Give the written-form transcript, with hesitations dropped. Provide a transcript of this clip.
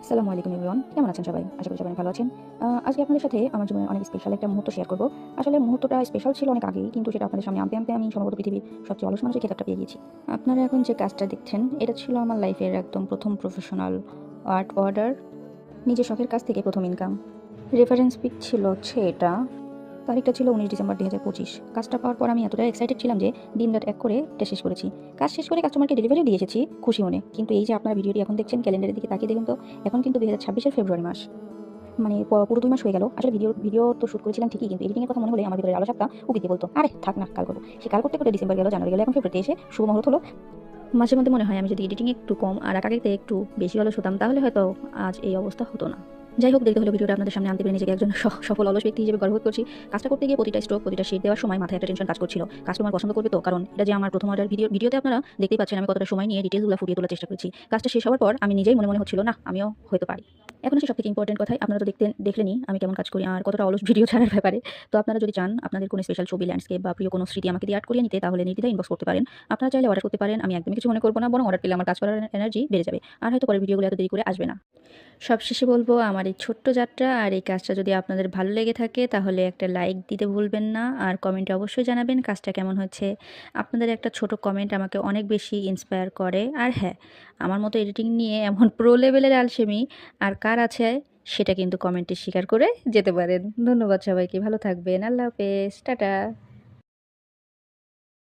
আসসালামু আলাইকুম এভরিওয়ান, কেমন আছেন সবাই? আশা করি সবাই ভালো আছেন। আজকে আপনাদের সাথে আমার জীবনের অনেক স্পেশাল একটা মুহূর্ত শেয়ার করব। আসলে মুহূর্তটা স্পেশাল ছিল অনেক আগেই, কিন্তু সেটা আপনাদের সামনে আনতে আমি সম্ভবত পৃথিবীর সবচেয়ে অলস মানুষের খেতাবটা পেয়ে গেছি। আপনারা এখন যে কাজটা দেখছেন, এটা ছিল আমার লাইফের একদম প্রথম প্রফেশনাল আর্ট অর্ডার। নিজের শখের কাজ থেকে প্রথম ইনকাম। রেফারেন্স পিক ছিল হচ্ছে এটা। তারিখটা ছিল 19 ডিসেম্বর 2025। কাজটা পাওয়ার পর আমি এতটা এক্সাইটেড ছিলাম যে দিন-রাত এক করে এটা শেষ করেছি। কাজ শেষ করে কাস্টমারকে ডেলিভারিও দিয়ে এসেছি খুশি মনে। কিন্তু এই যে আপনারা ভিডিওটি এখন দেখছেন, ক্যালেন্ডারের দিকে তাকিয়ে দেখুন তো, এখন কিন্তু 2026 এর ফেব্রুয়ারি মাস। মানে পুরো 2 মাস হয়ে গেল। আসলে ভিডিও তো শুট করেছিলাম ঠিকই, কিন্তু এডিটিং এর কথা মনে হলে আমার ভিতরে আলো সাপটা উকি দিয়ে বলতো, "আরে থাক না, কাল করব।" সে কাল করতে ডিসেম্বর গেল, জানুয়ারি গেল, এখন ফেব্রুয়ারিতে এসে শুভ মুহূর্ত হলো। মাঝে মধ্যে মনে হয় আমি যদি এডিটিং একটু কম আর আঁকাআঁকিতে একটু বেশি অলস হতাম, তাহলে হয়তো আজ এই অবস্থা হতো না। যাই হোক, দেখতে হলো ভিডিওটা আপনাদের সামনে আনতে পেরে নিজেকে একজন সফল অলস ব্যক্তি হিসেবে গর্ববোধ করছি। কাজটা করতে গিয়ে প্রতিটা স্ট্রোক, প্রতিটা শেড দেওয়ার সময় মাথায় একটা টেনশন কাজ করছিল। কাস্টমার পছন্দ করবে তো? কারণ এটা যে আমার প্রথম অর্ডার। ভিডিওতে আপনারা দেখতেই পাচ্ছেন আমি কতটা সময় নিয়ে ডিটেইলসগুলো ফুটিয়ে তোলার চেষ্টা করেছি। কাজটা শেষ হওয়ার পর আমি নিজেই মনে হচ্ছিল, না আমিও হয়তো পারি। এখন আসি সবথেকে ইম্পর্টেন্ট কথায়। আপনারা তো দেখলেনই আমি কেমন কাজ করি আর কতটা অলস ভিডিও ছাড়ার ব্যাপারে। তো আপনারা যদি চান আপনাদের কোনো স্পেশাল ছবি, ল্যান্ডস্কেপ বা প্রিয় কোনো স্মৃতি আমাকে দিয়ে আর্ট করিয়ে নিতে, তাহলে নির্দ্বিধায় ইনবক্স করতে পারেন। আপনারা চাইলে অর্ডার করতে পারেন। আমি একদমই কিছু মনে করব না, বরং অর্ডার পেলে আমার কাজ করার এনার্জি বেড়ে যাবে। আর হয়তো পরের ভিডিওগুলো এত দেরি করে আসবে না। সবশেষে বলব, আমার এই ছোট্ট যাত্রা আর এই কাজটা যদি আপনাদের ভালো লেগে থাকে, তাহলে একটা লাইক দিতে ভুলবেন না। আর কমেন্টে অবশ্যই জানাবেন কাজটা কেমন হচ্ছে। আপনাদের একটা ছোট কমেন্ট আমাকে অনেক বেশি ইন্সপায়ার করে। আর হ্যাঁ, আমার মতো এডিটিং নিয়ে এমন প্রো লেভেলের আলসেমি আর কার আছে, সেটা কিন্তু কমেন্টে স্বীকার করে যেতে পারেন। ধন্যবাদ সবাইকে, ভালো থাকবেন। আল্লাহ হাফেজ, টাটা।